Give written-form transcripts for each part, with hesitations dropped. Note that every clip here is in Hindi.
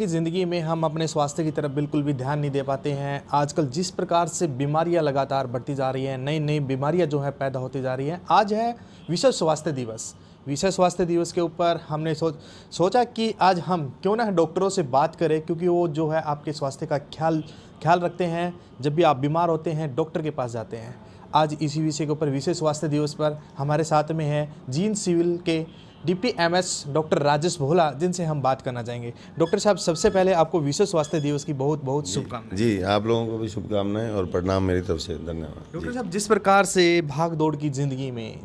की ज़िंदगी में हम अपने स्वास्थ्य की तरफ बिल्कुल भी ध्यान नहीं दे पाते हैं। आजकल जिस प्रकार से बीमारियां लगातार बढ़ती जा रही हैं, नई नई बीमारियां जो है पैदा होती जा रही हैं। आज है विश्व स्वास्थ्य दिवस। विश्व स्वास्थ्य दिवस के ऊपर हमने सोचा कि आज हम क्यों ना डॉक्टरों से बात करें, क्योंकि वो जो है आपके स्वास्थ्य का ख्याल ख्याल रखते हैं। जब भी आप बीमार होते हैं डॉक्टर के पास जाते हैं। आज इसी विषय के ऊपर विश्व स्वास्थ्य दिवस पर हमारे साथ में है जीन सिविल के DPMS डॉक्टर राजेश भोला, जिनसे हम बात करना चाहेंगे। डॉक्टर साहब, सबसे पहले आपको विश्व स्वास्थ्य दिवस की बहुत बहुत शुभकामनाएं। जी, आप लोगों को भी शुभकामनाएं और प्रणाम मेरी तरफ से। धन्यवाद। डॉक्टर साहब, जिस प्रकार से भाग दौड़ की ज़िंदगी में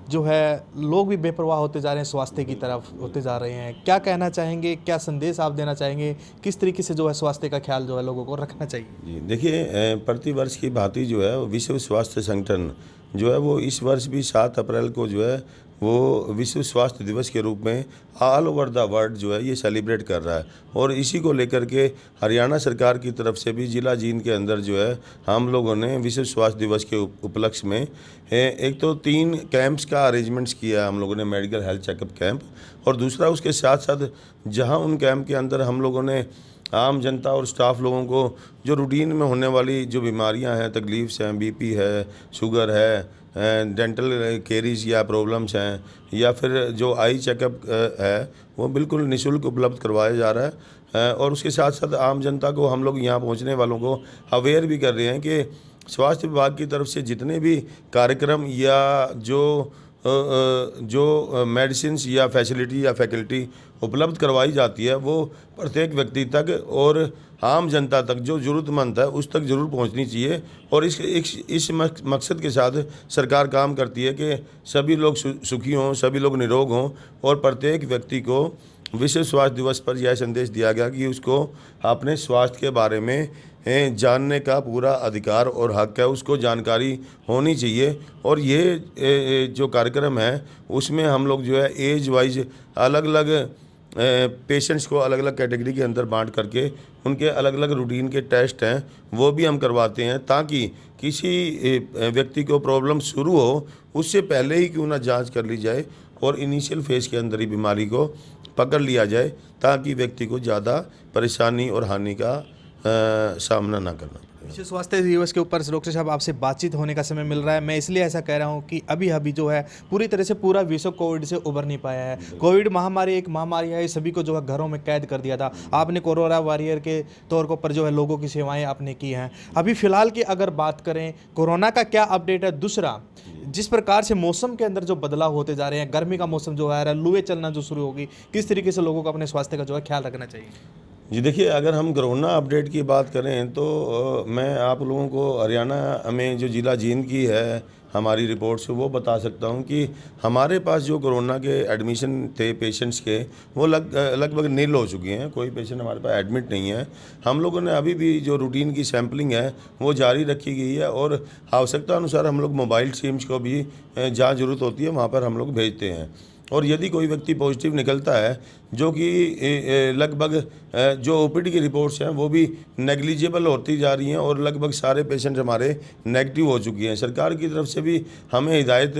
जो है लोग भी बेपरवाह होते जा रहे हैं, स्वास्थ्य की तरफ होते जा रहे हैं, क्या कहना चाहेंगे, क्या संदेश आप देना चाहेंगे, किस तरीके से जो है स्वास्थ्य का ख्याल जो है लोगों को रखना चाहिए? जी, देखिए, प्रतिवर्ष की भांति जो है विश्व स्वास्थ्य संगठन जो है वो इस वर्ष भी 7 अप्रैल को जो है वो विश्व स्वास्थ्य दिवस के रूप में ऑल ओवर द वर्ल्ड जो है ये सेलिब्रेट कर रहा है। और इसी को लेकर के हरियाणा सरकार की तरफ से भी जिला जींद के अंदर जो है हम लोगों ने विश्व स्वास्थ्य दिवस के उपलक्ष्य में एक तो 3 कैंप्स का अरेंजमेंट्स किया हम लोगों ने, मेडिकल हेल्थ चेकअप कैंप, और दूसरा उसके साथ साथ जहां उन कैंप के अंदर हम लोगों ने आम जनता और स्टाफ लोगों को जो रूटीन में होने वाली जो बीमारियां हैं, तकलीफ्स हैं, BP है, शुगर है, डेंटल केरीज या प्रॉब्लम्स हैं, या फिर जो आई चेकअप है वो बिल्कुल निःशुल्क उपलब्ध करवाया जा रहा है। और उसके साथ साथ आम जनता को हम लोग यहाँ पहुँचने वालों को अवेयर भी कर रहे हैं कि स्वास्थ्य विभाग की तरफ से जितने भी कार्यक्रम या जो मेडिसिन्स या फैसिलिटी या फैकल्टी उपलब्ध करवाई जाती है वो प्रत्येक व्यक्ति तक और आम जनता तक जो ज़रूरतमंद है उस तक ज़रूर पहुंचनी चाहिए। और इस मकसद के साथ सरकार काम करती है कि सभी लोग सुखी हों, सभी लोग निरोग हों, और प्रत्येक व्यक्ति को विश्व स्वास्थ्य दिवस पर यह संदेश दिया गया कि उसको अपने स्वास्थ्य के बारे में जानने का पूरा अधिकार और हक है, उसको जानकारी होनी चाहिए। और ये जो कार्यक्रम है उसमें हम लोग जो है एज वाइज अलग अलग पेशेंट्स को अलग अलग कैटेगरी के अंदर बांट करके उनके अलग अलग रूटीन के टेस्ट हैं वो भी हम करवाते हैं, ताकि किसी व्यक्ति को प्रॉब्लम शुरू हो उससे पहले ही क्यों ना जांच कर ली जाए और इनिशियल फेज के अंदर ही बीमारी को पकड़ लिया जाए, ताकि व्यक्ति को ज़्यादा परेशानी और हानि का सामना ना करना। विश्व स्वास्थ्य दिवस के ऊपर डॉक्टर साहब आपसे बातचीत होने का समय मिल रहा है। मैं इसलिए ऐसा कह रहा हूं कि अभी जो है पूरी तरह से पूरा विश्व कोविड से उभर नहीं पाया है। कोविड महामारी एक महामारी है, सभी को जो है घरों में कैद कर दिया था। आपने कोरोना वॉरियर के तौर पर जो है लोगों की सेवाएं आपने की हैं। अभी फिलहाल की अगर बात करें कोरोना का क्या अपडेट है? दूसरा, जिस प्रकार से मौसम के अंदर जो बदलाव होते जा रहे हैं, गर्मी का मौसम जो है लूएं चलना जो शुरू होगी, किस तरीके से लोगों को अपने स्वास्थ्य का जो है ख्याल रखना चाहिए? जी, देखिए, अगर हम कोरोना अपडेट की बात करें तो मैं आप लोगों को हरियाणा में जो जिला जींद की है हमारी रिपोर्ट से वो बता सकता हूं कि हमारे पास जो कोरोना के एडमिशन थे पेशेंट्स के वो लगभग नील हो चुके हैं। कोई पेशेंट हमारे पास एडमिट नहीं है। हम लोगों ने अभी भी जो रूटीन की सैम्पलिंग है वो जारी रखी गई है, और आवश्यकता अनुसार हम लोग मोबाइल टीम्स को भी जहाँ ज़रूरत होती है वहाँ पर हम लोग भेजते हैं। और यदि कोई व्यक्ति पॉजिटिव निकलता है, जो कि लगभग जो OPD की रिपोर्ट्स हैं वो भी नेग्लिजिबल होती जा रही हैं और लगभग सारे पेशेंट हमारे नेगेटिव हो चुके हैं। सरकार की तरफ से भी हमें हिदायत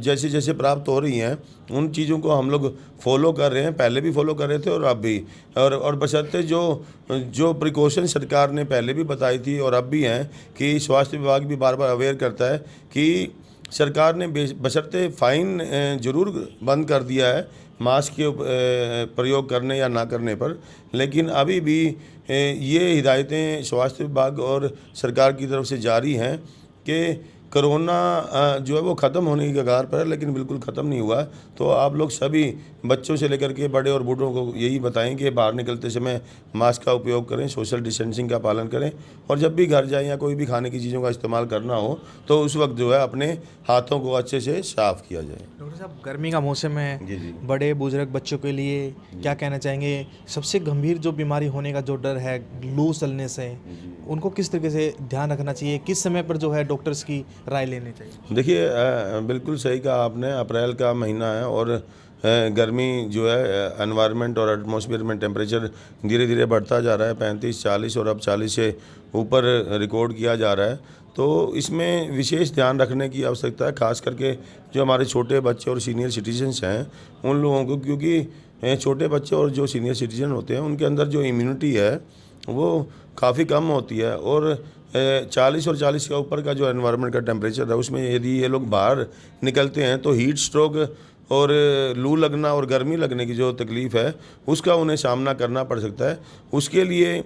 जैसे जैसे प्राप्त हो रही हैं उन चीज़ों को हम लोग फॉलो कर रहे हैं, पहले भी फॉलो कर रहे थे और अब भी। और बशर्ते जो प्रिकॉशन सरकार ने पहले भी बताई थी और अब भी हैं कि स्वास्थ्य विभाग भी बार बार अवेयर करता है कि सरकार ने बशर्ते फ़ाइन ज़रूर बंद कर दिया है मास्क के प्रयोग करने या ना करने पर, लेकिन अभी भी ये हिदायतें स्वास्थ्य विभाग और सरकार की तरफ से जारी हैं कि कोरोना जो है वो ख़त्म होने की कगार पर है, लेकिन बिल्कुल ख़त्म नहीं हुआ। तो आप लोग सभी बच्चों से लेकर के बड़े और बूढ़ों को यही बताएं कि बाहर निकलते समय मास्क का उपयोग करें, सोशल डिस्टेंसिंग का पालन करें, और जब भी घर जाएं या कोई भी खाने की चीज़ों का इस्तेमाल करना हो तो उस वक्त जो है अपने हाथों को अच्छे से साफ़ किया जाए। डॉक्टर साहब, गर्मी का मौसम है, जी। बड़े बुजुर्ग बच्चों के लिए क्या कहना चाहेंगे? सबसे गंभीर जो बीमारी होने का जो डर है लू चलने से, उनको किस तरीके से ध्यान रखना चाहिए? किस समय पर जो है डॉक्टर्स की राय लेनी चाहिए? देखिए, बिल्कुल सही कहा आपने। अप्रैल का महीना है और गर्मी जो है एनवायरनमेंट और एटमॉस्फेयर में टेम्परेचर धीरे धीरे बढ़ता जा रहा है, 35-40 और अब 40 से ऊपर रिकॉर्ड किया जा रहा है। तो इसमें विशेष ध्यान रखने की आवश्यकता है, खास करके जो हमारे छोटे बच्चे और सीनियर सिटीजन्स हैं उन लोगों को, क्योंकि छोटे बच्चे और जो सीनियर सिटीजन होते हैं उनके अंदर जो इम्यूनिटी है वो काफ़ी कम होती है, और 40 और 40 के ऊपर का जो एनवायरनमेंट का टेम्परेचर है उसमें यदि ये लोग बाहर निकलते हैं तो हीट स्ट्रोक और लू लगना और गर्मी लगने की जो तकलीफ़ है उसका उन्हें सामना करना पड़ सकता है। उसके लिए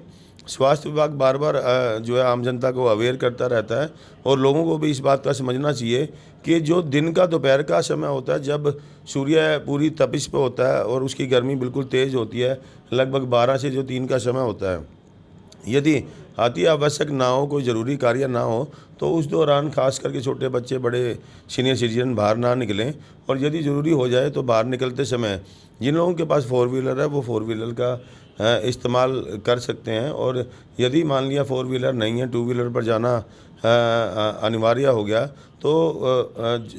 स्वास्थ्य विभाग बार बार जो है आम जनता को अवेयर करता रहता है, और लोगों को भी इस बात का समझना चाहिए कि जो दिन का दोपहर का समय होता है जब सूर्य पूरी तपिश पे होता है और उसकी गर्मी बिल्कुल तेज़ होती है, लगभग 12 से जो 3 का समय होता है, यदि अति आवश्यक ना हो, कोई ज़रूरी कार्य ना हो, तो उस दौरान खास करके छोटे बच्चे, बड़े सीनियर सिटीजन बाहर ना निकलें। और यदि ज़रूरी हो जाए तो बाहर निकलते समय जिन लोगों के पास 4 व्हीलर है वो 4 व्हीलर का इस्तेमाल कर सकते हैं, और यदि मान लिया 4 व्हीलर नहीं है, 2 व्हीलर पर जाना अनिवार्य हो गया तो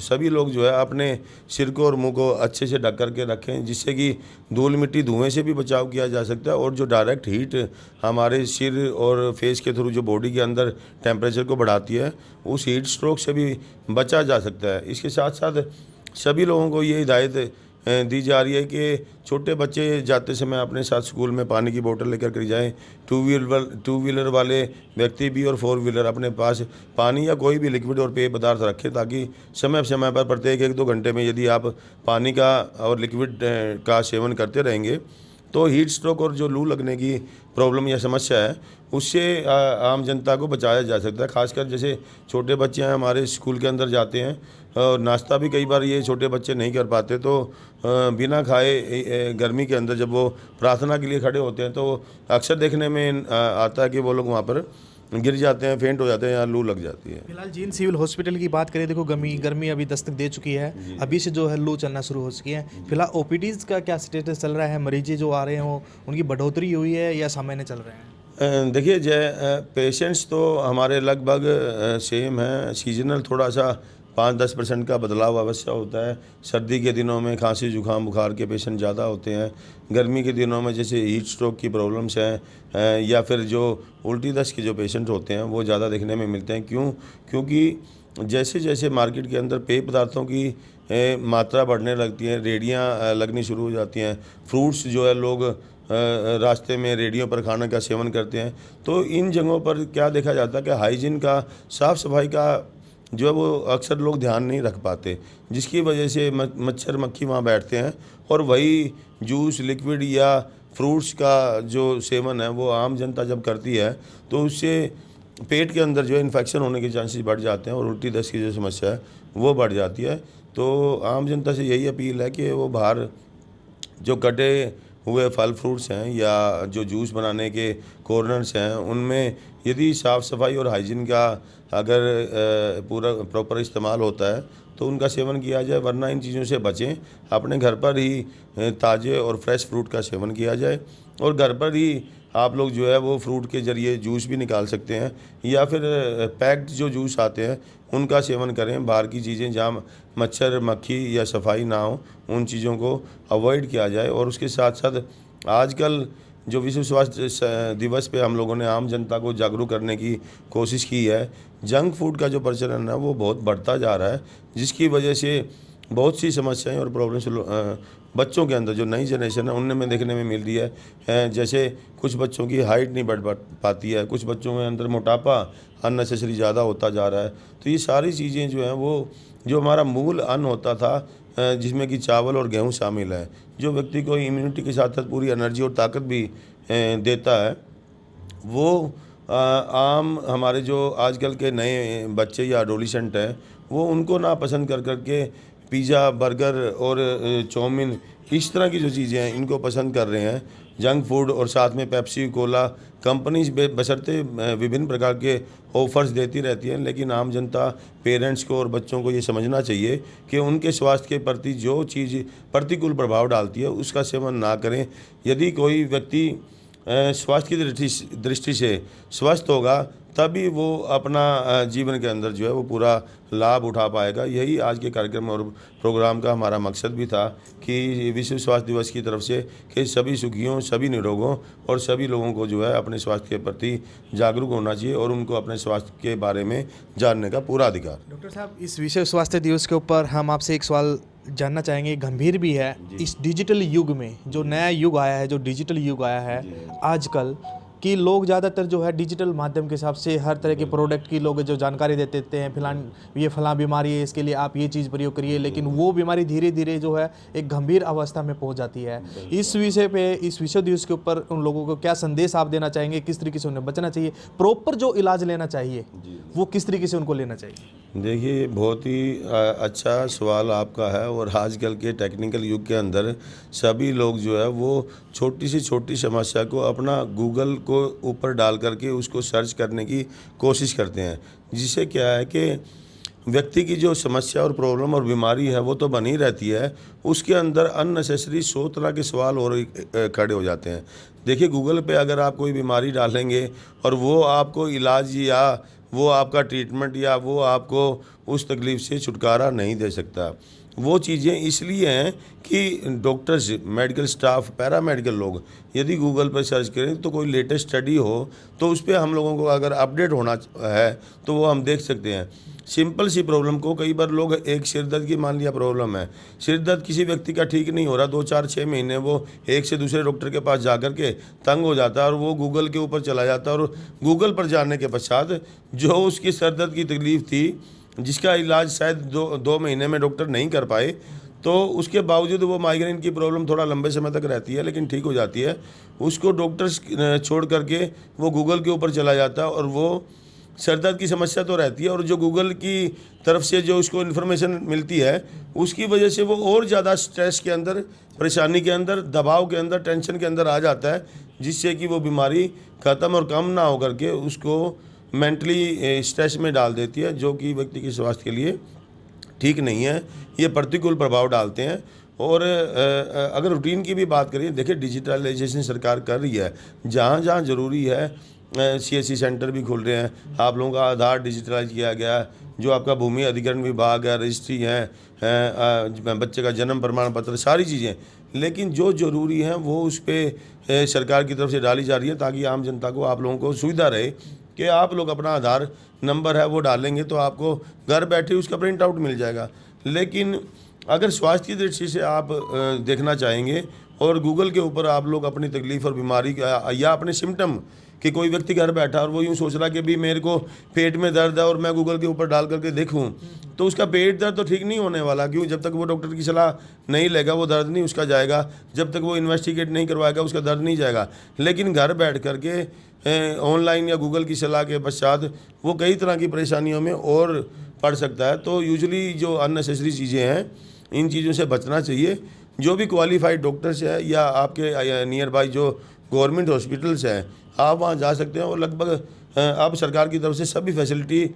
सभी लोग जो है अपने सिर को और मुंह को अच्छे से ढक करके रखें, जिससे कि धूल मिट्टी धुएं से भी बचाव किया जा सकता है, और जो डायरेक्ट हीट हमारे सिर और फेस के थ्रू जो बॉडी के अंदर टेम्परेचर को बढ़ाती है उस हीट स्ट्रोक से भी बचा जा सकता है। इसके साथ साथ सभी लोगों को ये हिदायत दी जा रही है कि छोटे बच्चे जाते समय अपने साथ स्कूल में पानी की बोतल लेकर के जाएं। 2 व्हीलर वाले व्यक्ति भी और 4 व्हीलर अपने पास पानी या कोई भी लिक्विड और पेय पदार्थ रखें, ताकि समय समय पर प्रत्येक 1-2 घंटे में यदि आप पानी का और लिक्विड का सेवन करते रहेंगे तो हीट स्ट्रोक और जो लू लगने की प्रॉब्लम या समस्या है उससे आम जनता को बचाया जा सकता है। खासकर जैसे छोटे बच्चे हैं हमारे स्कूल के अंदर जाते हैं और नाश्ता भी कई बार ये छोटे बच्चे नहीं कर पाते, तो बिना खाए गर्मी के अंदर जब वो प्रार्थना के लिए खड़े होते हैं तो अक्सर देखने में आता है कि वो लोग वहाँ पर गिर जाते हैं, फेंट हो जाते हैं या लू लग जाती है। फिलहाल जींद सिविल हॉस्पिटल की बात करें, देखो गर्मी अभी दस्तक दे चुकी है, अभी से जो है लू चलना शुरू हो चुकी है। फिलहाल ओपीडीज का क्या स्टेटस चल रहा है? मरीजें जो आ रहे हैं वो उनकी बढ़ोतरी हुई है या सामान्य चल रहे हैं? देखिए पेशेंट्स तो हमारे लगभग सेम है। सीजनल थोड़ा सा 5-10% का बदलाव अवश्य होता है। सर्दी के दिनों में खांसी जुकाम बुखार के पेशेंट ज़्यादा होते हैं। गर्मी के दिनों में जैसे हीट स्ट्रोक की प्रॉब्लम्स हैं या फिर जो उल्टी दस्त के जो पेशेंट होते हैं वो ज़्यादा देखने में मिलते हैं। क्योंकि जैसे जैसे मार्केट के अंदर पेय पदार्थों की मात्रा बढ़ने लगती है, रेहड़ियाँ लगनी शुरू हो जाती हैं, फ्रूट्स जो है लोग रास्ते में रेडियो पर खाने का सेवन करते हैं, तो इन जगहों पर क्या देखा जाता है कि हाइजीन का, साफ़ सफाई का जो है वो अक्सर लोग ध्यान नहीं रख पाते, जिसकी वजह से मच्छर मक्खी वहाँ बैठते हैं और वही जूस लिक्विड या फ्रूट्स का जो सेवन है वो आम जनता जब करती है तो उससे पेट के अंदर जो है इन्फेक्शन होने के चांसेस बढ़ जाते हैं और उल्टी दस्त की जो समस्या है वो बढ़ जाती है। तो आम जनता से यही अपील है कि वो बाहर जो कटे हुए फल फ्रूट्स हैं या जो जूस बनाने के कॉर्नर्स हैं उनमें यदि साफ़ सफाई और हाइजीन का अगर पूरा प्रॉपर इस्तेमाल होता है तो उनका सेवन किया जाए, वरना इन चीज़ों से बचें। अपने घर पर ही ताज़े और फ्रेश फ्रूट का सेवन किया जाए, और घर पर ही आप लोग जो है वो फ्रूट के ज़रिए जूस भी निकाल सकते हैं या फिर पैक्ड जो जूस आते हैं उनका सेवन करें। बाहर की चीज़ें जहाँ मच्छर मक्खी या सफाई ना हो उन चीज़ों को अवॉइड किया जाए। और उसके साथ साथ आजकल जो विश्व स्वास्थ्य दिवस पे हम लोगों ने आम जनता को जागरूक करने की कोशिश की है, जंक फूड का जो प्रचलन है वो बहुत बढ़ता जा रहा है, जिसकी वजह से बहुत सी समस्याएं और प्रॉब्लम्स बच्चों के अंदर जो नई जनरेशन है उनमें देखने में मिल रही है। जैसे कुछ बच्चों की हाइट नहीं बढ़ पाती है, कुछ बच्चों के अंदर मोटापा अननेसेसरी ज़्यादा होता जा रहा है। तो ये सारी चीज़ें जो हैं वो जो हमारा मूल अन्न होता था जिसमें कि चावल और गेहूँ शामिल है, जो व्यक्ति को इम्यूनिटी के साथ साथ पूरी एनर्जी और ताकत भी देता है, वो आम हमारे जो आजकल के नए बच्चे या एडोलेसेंट हैं वो उनको ना पसंद कर करके पिज़्ज़ा बर्गर और चाउमीन इस तरह की जो चीज़ें हैं इनको पसंद कर रहे हैं, जंक फूड। और साथ में पेप्सी कोला कंपनीज बशर्ते विभिन्न प्रकार के ऑफर्स देती रहती हैं, लेकिन आम जनता पेरेंट्स को और बच्चों को ये समझना चाहिए कि उनके स्वास्थ्य के प्रति जो चीज़ प्रतिकूल प्रभाव डालती है उसका सेवन ना करें। यदि कोई व्यक्ति स्वास्थ्य की दृष्टि से स्वस्थ होगा तभी वो अपना जीवन के अंदर जो है वो पूरा लाभ उठा पाएगा। यही आज के कार्यक्रम और प्रोग्राम का हमारा मकसद भी था कि विश्व स्वास्थ्य दिवस की तरफ से कि सभी सुखियों, सभी निरोगों और सभी लोगों को जो है अपने स्वास्थ्य के प्रति जागरूक होना चाहिए और उनको अपने स्वास्थ्य के बारे में जानने का पूरा अधिकार। डॉक्टर साहब, इस विश्व स्वास्थ्य दिवस के ऊपर हम आपसे एक सवाल जानना चाहेंगे, गंभीर भी है। इस डिजिटल युग में जो नया युग आया है, जो डिजिटल युग आया है आजकल, कि लोग ज़्यादातर जो है डिजिटल माध्यम के हिसाब से हर तरह के प्रोडक्ट की लोग जो जानकारी दे देते हैं, फलां बीमारी है, इसके लिए आप ये चीज़ प्रयोग करिए, लेकिन वो बीमारी धीरे धीरे जो है एक गंभीर अवस्था में पहुंच जाती है। इस विषय पे, इस विश्व दिवस के ऊपर उन लोगों को क्या संदेश आप देना चाहेंगे? किस तरीके से उन्हें बचना चाहिए? प्रॉपर जो इलाज लेना चाहिए वो किस तरीके से उनको लेना चाहिए? देखिए, बहुत ही अच्छा सवाल आपका है। और आजकल के टेक्निकल युग के अंदर सभी लोग जो है वो छोटी से छोटी समस्या को अपना गूगल को ऊपर डाल करके उसको सर्च करने की कोशिश करते हैं, जिससे क्या है कि व्यक्ति की जो समस्या और प्रॉब्लम और बीमारी है वो तो बनी रहती है, उसके अंदर अननेसेसरी 100 तरह के सवाल और खड़े हो जाते हैं। देखिए, गूगल पे अगर आप कोई बीमारी डालेंगे और वो आपको इलाज या वो आपका ट्रीटमेंट या वो आपको उस तकलीफ़ से छुटकारा नहीं दे सकता। वो चीज़ें इसलिए हैं कि डॉक्टर्स, मेडिकल स्टाफ, पैरामेडिकल लोग यदि गूगल पर सर्च करें तो कोई लेटेस्ट स्टडी हो तो उस पर हम लोगों को अगर अपडेट होना है तो वो हम देख सकते हैं। सिंपल सी प्रॉब्लम को कई बार लोग, एक सिर दर्द की मान लिया प्रॉब्लम है, सिर दर्द किसी व्यक्ति का ठीक नहीं हो रहा, 2, 4, 6 महीने वो एक से दूसरे डॉक्टर के पास जा कर के तंग हो जाता है और वो गूगल के ऊपर चला जाता है और गूगल पर जाने के पश्चात जो उसकी सर दर्द की तकलीफ़ थी, जिसका इलाज शायद 2 महीने में डॉक्टर नहीं कर पाए, तो उसके बावजूद वो माइग्रेन की प्रॉब्लम थोड़ा लंबे समय तक रहती है लेकिन ठीक हो जाती है, उसको डॉक्टर्स छोड़ करके वो गूगल के ऊपर चला जाता है और वो सर दर्द की समस्या तो रहती है और जो गूगल की तरफ से जो उसको इन्फॉर्मेशन मिलती है उसकी वजह से वो और ज़्यादा स्ट्रेस के अंदर, परेशानी के अंदर, दबाव के अंदर, टेंशन के अंदर आ जाता है, जिससे कि वो बीमारी ख़त्म और कम ना हो करके उसको मेंटली स्ट्रेस में डाल देती है, जो कि व्यक्ति के स्वास्थ्य के लिए ठीक नहीं है। ये प्रतिकूल प्रभाव डालते हैं। और अगर रूटीन की भी बात करें, देखिए डिजिटलाइजेशन सरकार कर रही है, जहाँ जहाँ ज़रूरी है CSC सेंटर भी खुल रहे हैं, आप लोगों का आधार डिजिटलाइज किया गया है, जो आपका भूमि अधिग्रहण विभाग है, रजिस्ट्री है, बच्चे का जन्म प्रमाण पत्र, सारी चीज़ें, लेकिन जो ज़रूरी हैं वो उस पर सरकार की तरफ से डाली जा रही है ताकि आम जनता को, आप लोगों को सुविधा रहे कि आप लोग अपना आधार नंबर है वो डालेंगे तो आपको घर बैठे उसका प्रिंट आउट मिल जाएगा। लेकिन अगर स्वास्थ्य की दृष्टि से आप देखना चाहेंगे और गूगल के ऊपर आप लोग अपनी तकलीफ़ और बीमारी या अपने सिम्टम, कि कोई व्यक्ति घर बैठा और वो यूँ सोच रहा कि भी मेरे को पेट में दर्द है और मैं गूगल के ऊपर डाल करके देखूं, तो उसका पेट दर्द तो ठीक नहीं होने वाला। क्यों? जब तक वो डॉक्टर की सलाह नहीं लेगा वो दर्द नहीं उसका जाएगा, जब तक वो इन्वेस्टिगेट नहीं करवाएगा उसका दर्द नहीं जाएगा। लेकिन घर बैठ करके ऑनलाइन या गूगल की सलाह के पश्चात वो कई तरह की परेशानियों में और पड़ सकता है। तो यूजुअली जो अननेसेसरी चीज़ें हैं, इन चीज़ों से बचना चाहिए। जो भी क्वालिफाइड डॉक्टर्स है या आपके नियर बाई जो गवर्नमेंट हॉस्पिटल्स हैं, आप वहाँ जा सकते हैं और लगभग अब सरकार की तरफ से सभी फैसिलिटी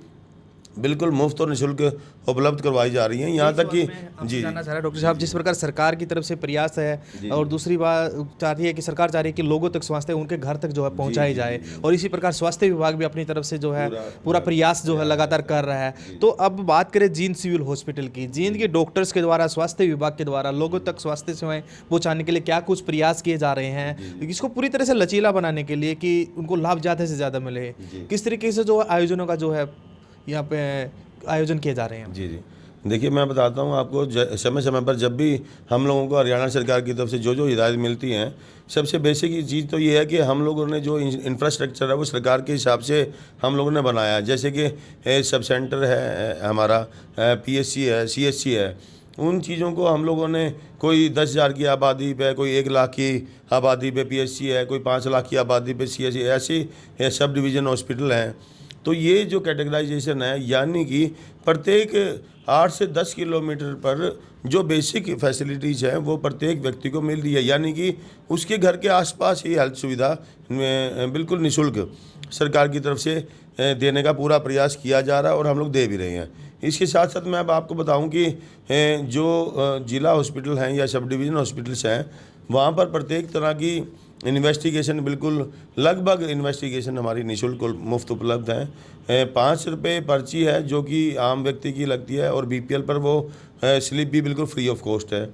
बिल्कुल मुफ्त और निःशुल्क उपलब्ध करवाई जा रही हैं। यहाँ तक कि जी जानना चाह रहा डॉक्टर साहब, जिस प्रकार सरकार की तरफ से प्रयास है और दूसरी बात चाह रही है कि सरकार चाह रही है कि लोगों तक स्वास्थ्य उनके घर तक जो है पहुंचाई जाए, और इसी प्रकार स्वास्थ्य विभाग भी अपनी तरफ से जो है पूरा प्रयास जो है लगातार कर रहा है। तो अब बात करें जींद सिविल हॉस्पिटल की, जींद के डॉक्टर्स के द्वारा, स्वास्थ्य विभाग के द्वारा लोगों तक स्वास्थ्य सेवाएं पहुँचाने के लिए क्या कुछ प्रयास किए जा रहे हैं, इसको पूरी तरह से लचीला बनाने के लिए कि उनको लाभ ज़्यादा से ज़्यादा मिले? किस तरीके से जो आयोजनों का जो है यहाँ पे आयोजन किए जा रहे हैं? जी, देखिए मैं बताता हूँ आपको, समय समय पर जब भी हम लोगों को हरियाणा सरकार की तरफ से जो हिदायत मिलती हैं, सबसे बेसिक चीज़ तो ये है कि हम लोगों ने जो इंफ्रास्ट्रक्चर है वो सरकार के हिसाब से हम लोगों ने बनाया है। जैसे कि सब सेंटर है हमारा, PSC है, CSC है, उन चीज़ों को हम लोगों ने, कोई 10,000 की आबादी पे, कोई 1 लाख की आबादी पे PSC है, कोई 5 लाख की आबादी पे CSC, ऐसे सब डिवीज़न हॉस्पिटल हैं। तो ये जो कैटेगराइजेशन है, यानी कि प्रत्येक 8 से 10 किलोमीटर पर जो बेसिक फैसिलिटीज़ हैं वो प्रत्येक व्यक्ति को मिल रही है, यानी कि उसके घर के आसपास ही हेल्थ सुविधा बिल्कुल निःशुल्क सरकार की तरफ से देने का पूरा प्रयास किया जा रहा है और हम लोग दे भी रहे हैं। इसके साथ साथ मैं अब आपको बताऊं कि जो जिला हॉस्पिटल हैं या सब डिवीज़न हॉस्पिटल्स हैं, वहाँ पर प्रत्येक तरह की इन्वेस्टिगेशन बिल्कुल लगभग इन्वेस्टिगेशन हमारी निःशुल्क और मुफ्त उपलब्ध है। 5 रुपये पर्ची है जो कि आम व्यक्ति की लगती है, और बीपीएल पर वो स्लिप भी बिल्कुल फ्री ऑफ कॉस्ट है।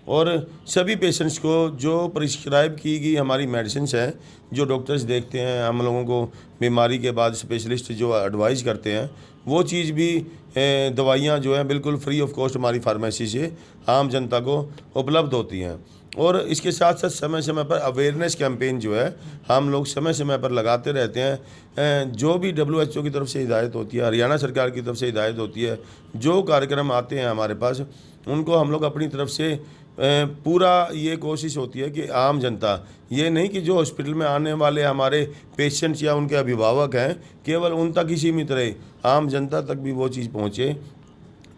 और सभी पेशेंट्स को जो प्रिस्क्राइब की गई हमारी मेडिसिन्स हैं, जो डॉक्टर्स देखते हैं हम लोगों को बीमारी के बाद, स्पेशलिस्ट जो एडवाइस करते हैं, वो चीज़ भी दवाइयाँ जो हैं बिल्कुल फ्री ऑफ कॉस्ट हमारी फार्मेसी से आम जनता को उपलब्ध होती हैं। और इसके साथ साथ समय समय पर अवेयरनेस कैंपेन जो है हम लोग समय समय पर लगाते रहते हैं। जो भी WHO की तरफ से हिदायत होती है, हरियाणा सरकार की तरफ से हिदायत होती है, जो कार्यक्रम आते हैं हमारे पास, उनको हम लोग अपनी तरफ से पूरा ये कोशिश होती है कि आम जनता, ये नहीं कि जो हॉस्पिटल में आने वाले हमारे पेशेंट्स या उनके अभिभावक हैं केवल उन तक ही सीमित रहे, आम जनता तक भी वो चीज़ पहुँचे।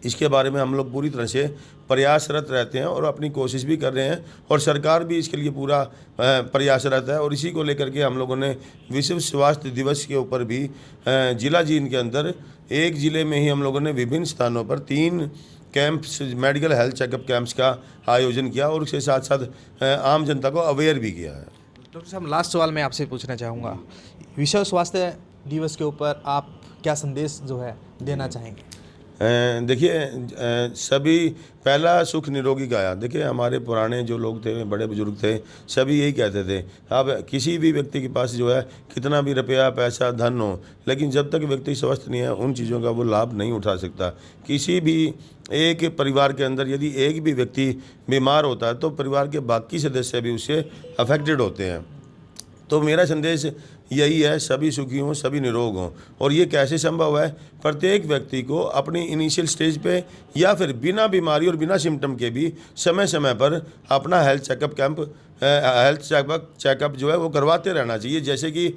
इसके बारे में हम लोग पूरी तरह से प्रयासरत रहते हैं और अपनी कोशिश भी कर रहे हैं, और सरकार भी इसके लिए पूरा प्रयासरत है। और इसी को लेकर के हम लोगों ने विश्व स्वास्थ्य दिवस के ऊपर भी जिला जींद के अंदर एक ज़िले में ही हम लोगों ने विभिन्न स्थानों पर 3 camps, medical health checkup camps का आयोजन किया, और उसके साथ साथ आम जनता को अवेयर भी किया है। डॉक्टर साहब, लास्ट सवाल मैं आपसे पूछना चाहूँगा, विश्व स्वास्थ्य दिवस के ऊपर आप क्या संदेश जो है देना चाहेंगे? देखिए, सभी पहला सुख निरोगी काया। देखिए, हमारे पुराने जो लोग थे, बड़े बुजुर्ग थे, सभी यही कहते थे। अब किसी भी व्यक्ति के पास जो है कितना भी रुपया, पैसा, धन हो, लेकिन जब तक व्यक्ति स्वस्थ नहीं है उन चीज़ों का वो लाभ नहीं उठा सकता। किसी भी एक परिवार के अंदर यदि एक भी व्यक्ति बीमार होता है तो परिवार के बाकी सदस्य भी उससे अफेक्टेड होते हैं। तो मेरा संदेश यही है, सभी सुखी हों, सभी निरोग हों। और ये कैसे संभव है? प्रत्येक व्यक्ति को अपनी इनिशियल स्टेज पे या फिर बिना बीमारी और बिना सिम्टम के भी समय समय पर अपना हेल्थ चेकअप जो है वो करवाते रहना चाहिए। जैसे कि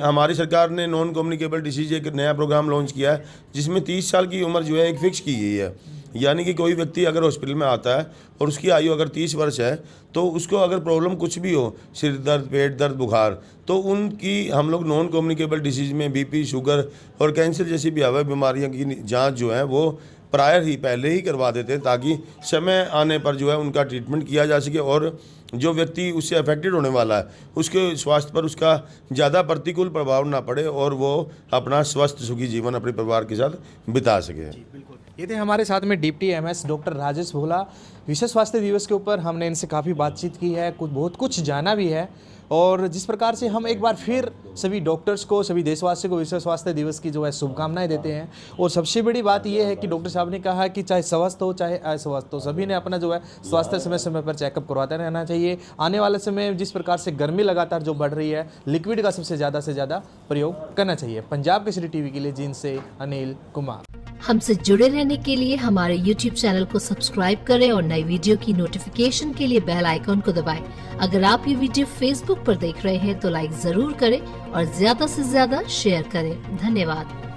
हमारी सरकार ने नॉन कम्युनिकेबल डिसीज एक नया प्रोग्राम लॉन्च किया है, जिसमें 30 साल की उम्र जो है एक फिक्स की गई है। यानी कि कोई व्यक्ति अगर हॉस्पिटल में आता है और उसकी आयु अगर 30 वर्ष है, तो उसको अगर प्रॉब्लम कुछ भी हो, सिर दर्द, पेट दर्द, बुखार, तो उनकी हम लोग नॉन कम्युनिकेबल डिसीज़ में बीपी, शुगर और कैंसर जैसी भी हवा बीमारियों की जांच जो है वो पहले ही करवा देते हैं, ताकि समय आने पर जो है उनका ट्रीटमेंट किया जा सके और जो व्यक्ति उससे अफेक्टेड होने वाला है उसके स्वास्थ्य पर उसका ज़्यादा प्रतिकूल प्रभाव ना पड़े और वो अपना स्वस्थ सुखी जीवन अपने परिवार के साथ बिता सके। बिल्कुल, ये थे हमारे साथ में डिप्टी MS डॉक्टर राजेश भोला। विश्व स्वास्थ्य दिवस के ऊपर हमने इनसे काफ़ी बातचीत की है, बहुत कुछ जाना भी है, और जिस प्रकार से हम एक बार फिर सभी डॉक्टर्स को, सभी देशवासियों को विश्व स्वास्थ्य दिवस की जो है शुभकामनाएं देते हैं। और सबसे बड़ी बात यह है कि डॉक्टर साहब ने कहा कि चाहे स्वस्थ हो चाहे अस्वस्थ हो, सभी ने अपना जो है स्वास्थ्य समय समय पर चेकअप करवाते रहना चाहिए। आने वाले समय में जिस प्रकार से गर्मी लगातार जो बढ़ रही है, लिक्विड का सबसे ज़्यादा से ज़्यादा प्रयोग करना चाहिए। पंजाब केसरी टीवी के लिए जींद से अनिल कुमार। हमसे जुड़े रहने के लिए हमारे YouTube चैनल को सब्सक्राइब करें और नई वीडियो की नोटिफिकेशन के लिए बेल आइकॉन को दबाएं। अगर आप ये वीडियो Facebook पर देख रहे हैं तो लाइक जरूर करें और ज्यादा से ज्यादा शेयर करें। धन्यवाद।